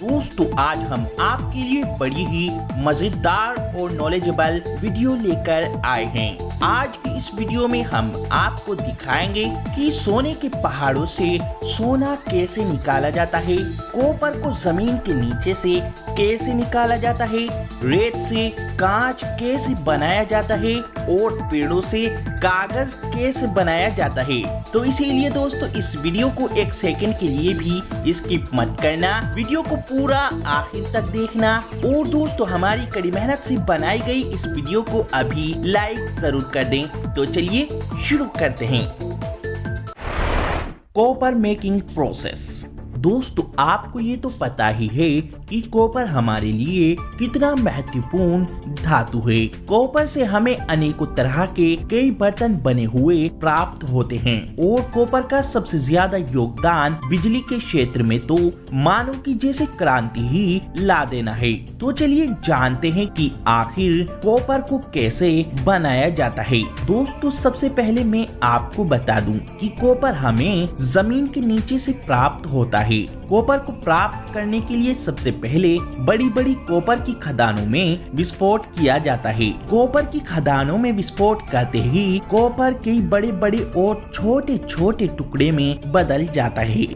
दोस्तों आज हम आपके लिए बड़ी ही मजेदार और नॉलेजेबल वीडियो लेकर आए हैं। आज की इस वीडियो में हम आपको दिखाएंगे कि सोने के पहाड़ों से सोना कैसे निकाला जाता है, कॉपर को जमीन के नीचे से कैसे निकाला जाता है, रेत से कांच कैसे बनाया जाता है और पेड़ों से कागज कैसे बनाया जाता है। तो इसीलिए दोस्तों इस वीडियो को एक सेकंड के लिए भी स्किप मत करना, वीडियो को पूरा आखिर तक देखना और दोस्तों हमारी कड़ी मेहनत से बनाई गई इस वीडियो को अभी लाइक जरूर कर दें। तो चलिए शुरू करते हैं। Copper making process. दोस्तों आपको ये तो पता ही है कि कॉपर हमारे लिए कितना महत्वपूर्ण धातु है। कॉपर से हमें अनेकों तरह के कई बर्तन बने हुए प्राप्त होते हैं और कॉपर का सबसे ज्यादा योगदान बिजली के क्षेत्र में तो मानो कि जैसे क्रांति ही ला देना है। तो चलिए जानते हैं कि आखिर कॉपर को कैसे बनाया जाता है। दोस्तों सबसे पहले मैं आपको बता दूं कि कॉपर हमें जमीन के नीचे से प्राप्त होता है। कॉपर को प्राप्त करने के लिए सबसे पहले बड़ी बड़ी कॉपर की खदानों में विस्फोट किया जाता है। कॉपर की खदानों में विस्फोट करते ही कॉपर कई बड़े बड़े और छोटे छोटे टुकड़े में बदल जाता है।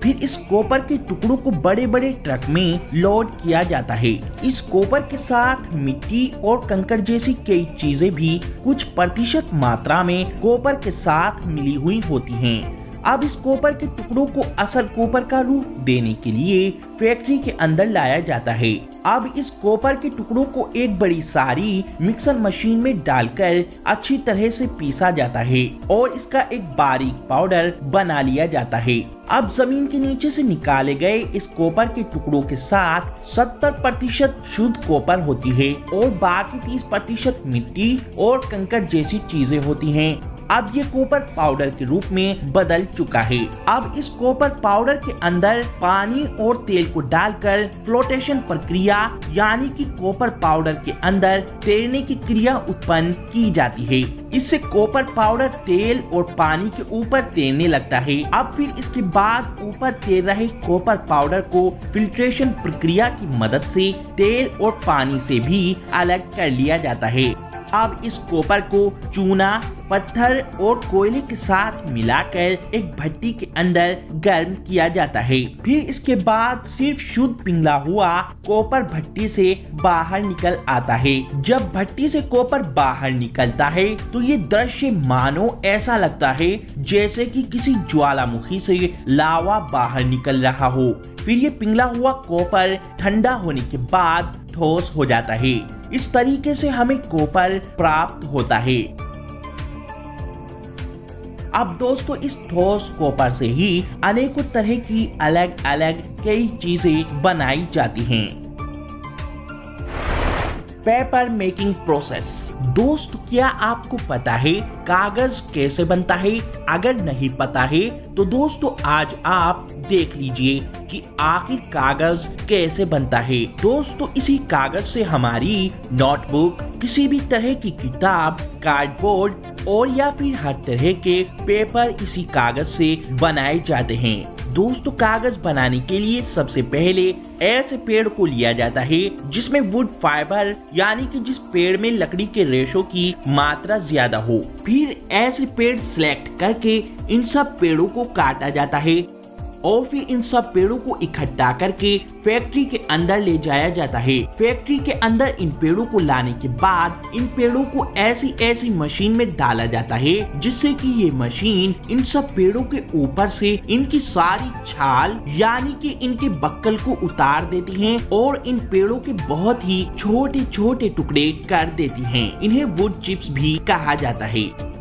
फिर इस कॉपर के टुकड़ों को बड़े बड़े ट्रक में लोड किया जाता है। इस कॉपर के साथ मिट्टी और कंकड़ जैसी कई चीजें भी कुछ प्रतिशत मात्रा में कॉपर के साथ मिली हुई होती हैं। अब इस कॉपर के टुकड़ों को असल कॉपर का रूप देने के लिए फैक्ट्री के अंदर लाया जाता है। अब इस कॉपर के टुकड़ों को एक बड़ी सारी मिक्सर मशीन में डालकर अच्छी तरह से पीसा जाता है और इसका एक बारीक पाउडर बना लिया जाता है। अब जमीन के नीचे से निकाले गए इस कॉपर के टुकड़ों के साथ 70% शुद्ध कॉपर होती है और बाकी 30% मिट्टी और कंकड़ जैसी चीजें होती हैं। अब ये कॉपर पाउडर के रूप में बदल चुका है। अब इस कॉपर पाउडर के अंदर पानी और तेल को डालकर फ्लोटेशन प्रक्रिया यानी कि कॉपर पाउडर के अंदर तैरने की क्रिया उत्पन्न की जाती है। इससे कॉपर पाउडर तेल और पानी के ऊपर तैरने लगता है। अब फिर इसके बाद ऊपर तैर रहे कॉपर पाउडर को फिल्ट्रेशन प्रक्रिया की मदद से तेल और पानी से भी अलग कर लिया जाता है। अब इस कॉपर को चूना, पत्थर और कोयले के साथ मिलाकर एक भट्टी के अंदर गर्म किया जाता है। फिर इसके बाद सिर्फ शुद्ध पिघला हुआ कॉपर भट्टी से बाहर निकल आता है। जब भट्टी से कॉपर बाहर निकलता है तो ये दृश्य मानो ऐसा लगता है जैसे कि किसी ज्वालामुखी से लावा बाहर निकल रहा हो। फिर ये पिघला हुआ कॉपर ठंडा होने के बाद ठोस हो जाता है। इस तरीके से हमें कॉपर प्राप्त होता है। अब दोस्तों इस ठोस कॉपर से ही अनेकों तरह की अलग अलग कई चीजें बनाई जाती हैं। Paper making process. दोस्त क्या आपको पता है कागज कैसे बनता है? अगर नहीं पता है तो दोस्तों आज आप देख लीजिए कि आखिर कागज कैसे बनता है। दोस्तों इसी कागज से हमारी नोटबुक, किसी भी तरह की किताब, कार्डबोर्ड और या फिर हर तरह के पेपर इसी कागज से बनाए जाते हैं। दोस्तों कागज बनाने के लिए सबसे पहले ऐसे पेड़ को लिया जाता है जिसमें वुड फाइबर यानी कि जिस पेड़ में लकड़ी के रेशों की मात्रा ज्यादा हो। फिर ऐसे पेड़ सिलेक्ट करके इन सब पेड़ों को काटा जाता है और फिर इन सब पेड़ों को इकट्ठा करके फैक्ट्री के अंदर ले जाया जाता है। फैक्ट्री के अंदर इन पेड़ों को लाने के बाद इन पेड़ों को ऐसी मशीन में डाला जाता है जिससे कि ये मशीन इन सब पेड़ों के ऊपर से इनकी सारी छाल यानी कि इनके बक्कल को उतार देती हैं और इन पेड़ों के बहुत ही छोटे छोटे टुकड़े कर देती हैं। इन्हें वुड चिप्स भी कहा जाता है।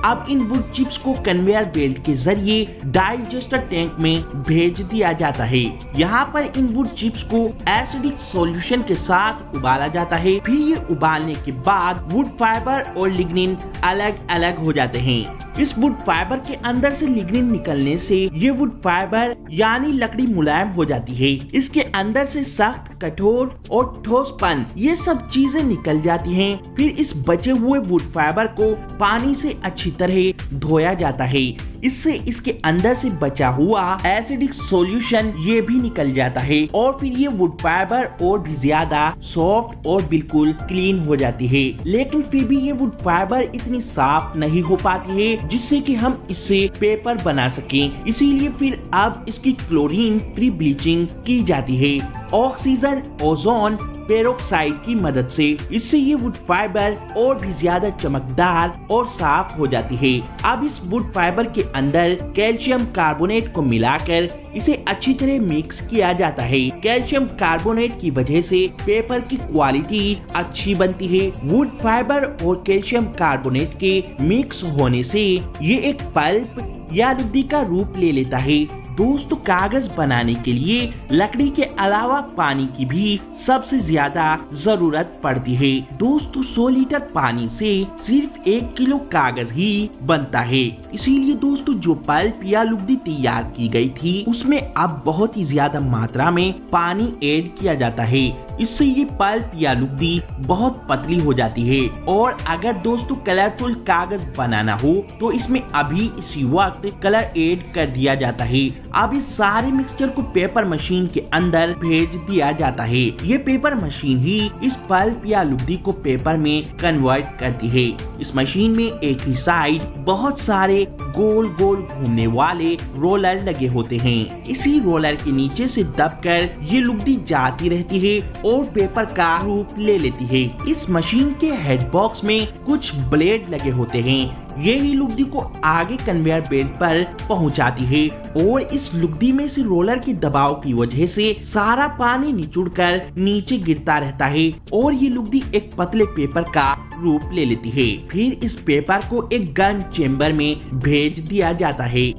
अब इन वुड चिप्स को कन्वेयर बेल्ट के जरिए डाइजेस्टर टैंक में भेज दिया जाता है। यहाँ पर इन वुड चिप्स को एसिडिक सॉल्यूशन के साथ उबाला जाता है। फिर ये उबालने के बाद वुड फाइबर और लिग्निन अलग अलग हो जाते हैं। इस वुड फाइबर के अंदर से लिग्निन निकलने से ये वुड फाइबर यानी लकड़ी मुलायम हो जाती है। इसके अंदर से सख्त, कठोर और ठोसपन ये सब चीजें निकल जाती हैं। फिर इस बचे हुए वुड फाइबर को पानी से अच्छी तरह धोया जाता है। इससे इसके अंदर से बचा हुआ एसिडिक सॉल्यूशन ये भी निकल जाता है और फिर ये वुड फाइबर और भी ज्यादा सॉफ्ट और बिल्कुल क्लीन हो जाती है। लेकिन फिर भी ये वुड फाइबर इतनी साफ नहीं हो पाती है जिससे कि हम इससे पेपर बना सकें। इसीलिए फिर अब इसकी क्लोरीन फ्री ब्लीचिंग की जाती है ऑक्सीजन ओजोन पेरोक्साइड की मदद से। इससे ये वुड फाइबर और भी ज्यादा चमकदार और साफ हो जाती है। अब इस वुड फाइबर के अंदर कैल्शियम कार्बोनेट को मिलाकर इसे अच्छी तरह मिक्स किया जाता है। कैल्शियम कार्बोनेट की वजह से पेपर की क्वालिटी अच्छी बनती है। वुड फाइबर और कैल्शियम कार्बोनेट के मिक्स होने से ये एक पल्प या लुगदी का रूप ले लेता है। दोस्तों, कागज बनाने के लिए लकड़ी के अलावा पानी की भी सबसे ज्यादा जरूरत पड़ती है। दोस्तों, 100 लीटर पानी से सिर्फ 1 किलो कागज ही बनता है। इसीलिए दोस्तों, जो पल्प या लुगदी तैयार की गई थी उसमें अब बहुत ही ज्यादा मात्रा में पानी ऐड किया जाता है। इससे ये पल्प या लुगदी बहुत पतली हो जाती है। और अगर दोस्तों कलरफुल कागज बनाना हो तो इसमें अभी इसी वक्त कलर ऐड कर दिया जाता है। अब इस सारे मिक्सचर को पेपर मशीन के अंदर भेज दिया जाता है। ये पेपर मशीन ही इस पल्प या लुगदी को पेपर में कन्वर्ट करती है। इस मशीन में एक ही साइड बहुत सारे गोल गोल घूमने वाले रोलर लगे होते हैं। इसी रोलर के नीचे से दबकर ये लुगदी जाती रहती है और पेपर का रूप ले लेती है। इस मशीन के हेड बॉक्स में कुछ ब्लेड लगे होते हैं। यही लुगदी को आगे कन्वेयर बेल्ट पर पहुंचाती है और इस लुगदी में से रोलर के दबाव की वजह से सारा पानी निचुड़कर नीचे गिरता रहता है और ये लुगदी एक पतले पेपर का रूप ले लेती है। फिर इस पेपर को एक गर्म चेम्बर में भेज दिया जाता है।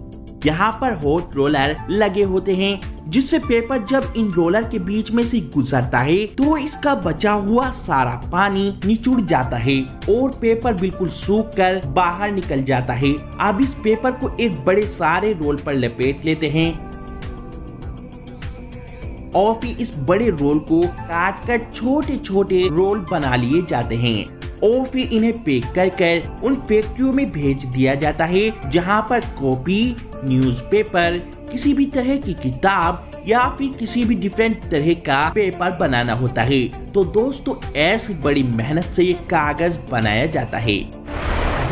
यहाँ पर हॉट रोलर लगे होते हैं जिससे पेपर जब इन रोलर के बीच में से गुजरता है तो इसका बचा हुआ सारा पानी निचुड़ जाता है और पेपर बिल्कुल सूख कर बाहर निकल जाता है। अब इस पेपर को एक बड़े सारे रोल पर लपेट लेते हैं और फिर इस बड़े रोल को काट कर छोटे छोटे रोल बना लिए जाते हैं और फिर इन्हें पैक कर उन फैक्ट्रियों में भेज दिया जाता है जहां पर कॉपी, न्यूज़पेपर, किसी भी तरह की किताब या फिर किसी भी डिफरेंट तरह का पेपर बनाना होता है। तो दोस्तों, ऐसी बड़ी मेहनत से ये कागज बनाया जाता है।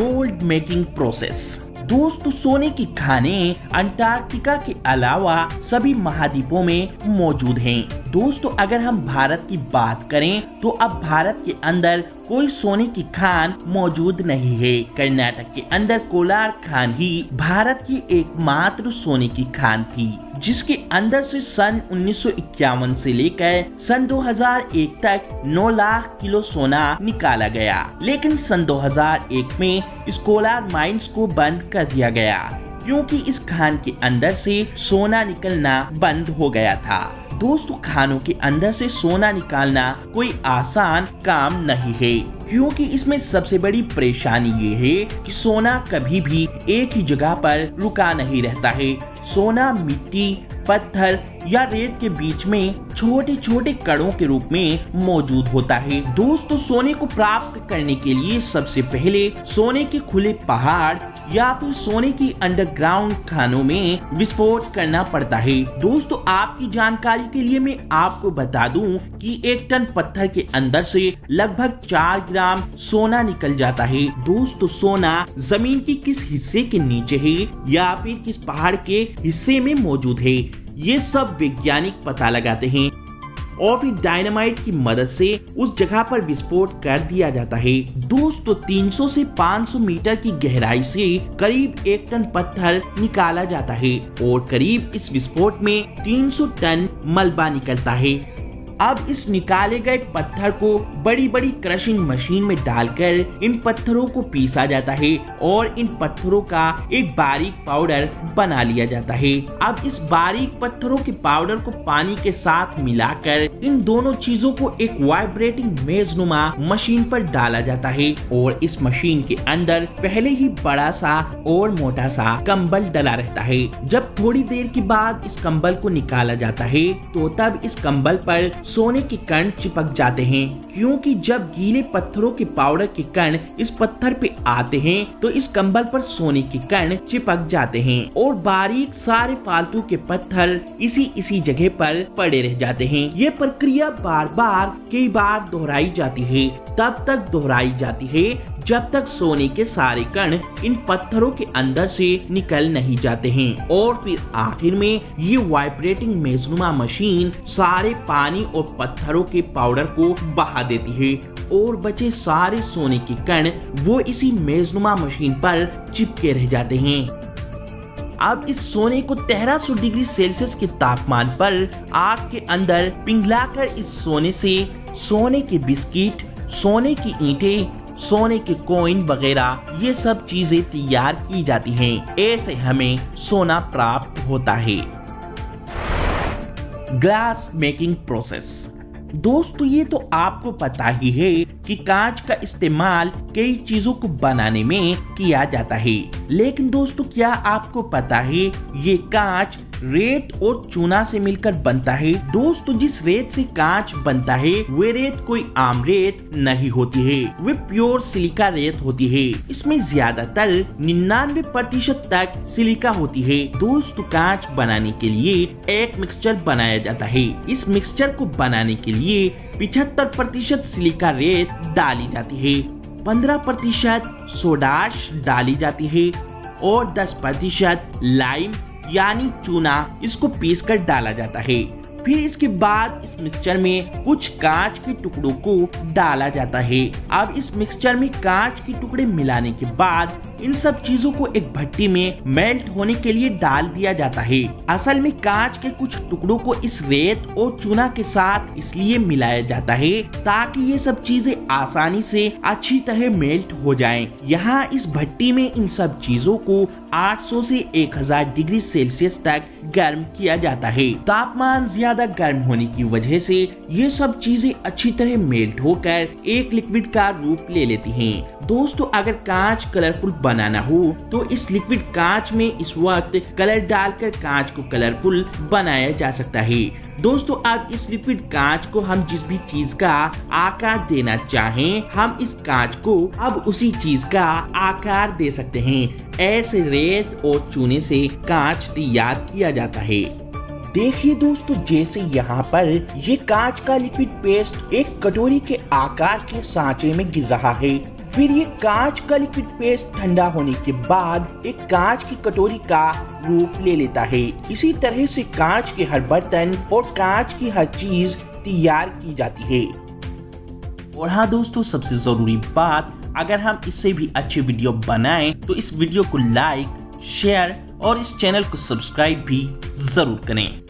Gold making process. दोस्तों, सोने की खानें अंटार्कटिका के अलावा सभी महाद्वीपों में मौजूद हैं। दोस्तों, अगर हम भारत की बात करें तो अब भारत के अंदर कोई सोने की खान मौजूद नहीं है। कर्नाटक के अंदर कोलार खान ही भारत की एकमात्र सोने की खान थी जिसके अंदर से सन 1951 से लेकर सन 2001 तक 9 लाख किलो सोना निकाला गया। लेकिन सन 2001 में इस कोलार माइंस को बंद कर दिया गया क्योंकि इस खान के अंदर से सोना निकलना बंद हो गया था। दोस्तों, खानों के अंदर से सोना निकालना कोई आसान काम नहीं है क्योंकि इसमें सबसे बड़ी परेशानी ये है कि सोना कभी भी एक ही जगह पर रुका नहीं रहता है। सोना मिट्टी, पत्थर या रेत के बीच में छोटे छोटे कणों के रूप में मौजूद होता है। दोस्तों, सोने को प्राप्त करने के लिए सबसे पहले सोने के खुले पहाड़ या फिर सोने की अंडरग्राउंड खानों में विस्फोट करना पड़ता है। दोस्तों, आपकी जानकारी के लिए मैं आपको बता दूं कि 1 टन पत्थर के अंदर से लगभग 4 ग्राम सोना निकल जाता है। दोस्तों, सोना जमीन की किस हिस्से के नीचे है या फिर किस पहाड़ के हिस्से में मौजूद है, ये सब वैज्ञानिक पता लगाते हैं और फिर डायनामाइट की मदद से उस जगह पर विस्फोट कर दिया जाता है। दोस्तों, 300 से 500 मीटर की गहराई से करीब 1 टन पत्थर निकाला जाता है और करीब इस विस्फोट में 300 टन मलबा निकलता है। अब इस निकाले गए पत्थर को बड़ी बड़ी क्रशिंग मशीन में डालकर इन पत्थरों को पीसा जाता है और इन पत्थरों का एक बारीक पाउडर बना लिया जाता है। अब इस बारीक पत्थरों के पाउडर को पानी के साथ मिलाकर इन दोनों चीजों को एक वाइब्रेटिंग मेजनुमा मशीन पर डाला जाता है और इस मशीन के अंदर पहले ही बड़ा सा और मोटा सा कंबल डला रहता है। जब थोड़ी देर के बाद इस कंबल को निकाला जाता है तो तब इस कंबल पर सोने के कण चिपक जाते हैं, क्योंकि जब गीले पत्थरों के पाउडर के कण इस पत्थर पे आते हैं तो इस कंबल पर सोने के कण चिपक जाते हैं और बारीक सारे फालतू के पत्थर इसी जगह पर पड़े रह जाते हैं। ये प्रक्रिया बार बार कई बार दोहराई जाती है, तब तक दोहराई जाती है जब तक सोने के सारे कण इन पत्थरों के अंदर से निकल नहीं जाते हैं और फिर आखिर में ये वाइब्रेटिंग मेजनुमा मशीन सारे पानी और पत्थरों के पाउडर को बहा देती है और बचे सारे सोने के कण वो इसी मेजनुमा मशीन पर चिपके रह जाते हैं। अब इस सोने को 1300 डिग्री सेल्सियस के तापमान पर आग के अंदर पिघलाकर इस सोने से सोने के बिस्किट, सोने की ईंटें, सोने के कॉइन वगैरह ये सब चीजें तैयार की जाती हैं। ऐसे हमें सोना प्राप्त होता है। Glass making process. दोस्तों ये तो आपको पता ही है कि कांच का इस्तेमाल कई चीजों को बनाने में किया जाता है, लेकिन दोस्तों क्या आपको पता है ये कांच रेत और चूना से मिलकर बनता है। दोस्तों जिस रेत से कांच बनता है वे रेत कोई आम रेत नहीं होती है, वे प्योर सिलिका रेत होती है। इसमें ज्यादातर 99% तक सिलिका होती है। दोस्तों कांच बनाने के लिए एक मिक्सचर बनाया जाता है। इस मिक्सचर को बनाने के लिए 75% सिलिका रेत डाली जाती है, 15% सोडाश डाली जाती है और 10% लाइम यानी चूना इसको पीसकर डाला जाता है। फिर इसके बाद इस मिक्सचर में कुछ कांच के टुकड़ों को डाला जाता है। अब इस मिक्सचर में कांच के टुकड़े मिलाने के बाद इन सब चीजों को एक भट्टी में मेल्ट होने के लिए डाल दिया जाता है। असल में कांच के कुछ टुकड़ों को इस रेत और चूना के साथ इसलिए मिलाया जाता है ताकि ये सब चीजें आसानी से अच्छी तरह मेल्ट हो जाएं। यहाँ इस भट्टी में इन सब चीजों को 800 से 1000 डिग्री सेल्सियस तक गर्म किया जाता है। तापमान ज्यादा गर्म होने की वजह से ये सब चीजें अच्छी तरह मेल्ट होकर एक लिक्विड का रूप ले लेती हैं। दोस्तों अगर कांच कलरफुल बनाना हो तो इस लिक्विड कांच में इस वक्त कलर डालकर कांच को कलरफुल बनाया जा सकता है। दोस्तों अब इस लिक्विड कांच को हम जिस भी चीज का आकार देना चाहें हम इस कांच को अब उसी चीज का आकार दे सकते हैं। ऐसे रेत और चूने से कांच तैयार किया जाता है। देखिए दोस्तों जैसे यहाँ पर ये कांच का लिक्विड पेस्ट एक कटोरी के आकार के सांचे में गिर रहा है। फिर ये कांच का लिक्विड पेस्ट ठंडा होने के बाद एक कांच की कटोरी का रूप ले लेता है। इसी तरह से कांच के हर बर्तन और कांच की हर चीज तैयार की जाती है। और हाँ दोस्तों सबसे जरूरी बात, अगर हम इससे भी अच्छे वीडियो बनाएं तो इस वीडियो को लाइक, शेयर और इस चैनल को सब्सक्राइब भी जरूर करें।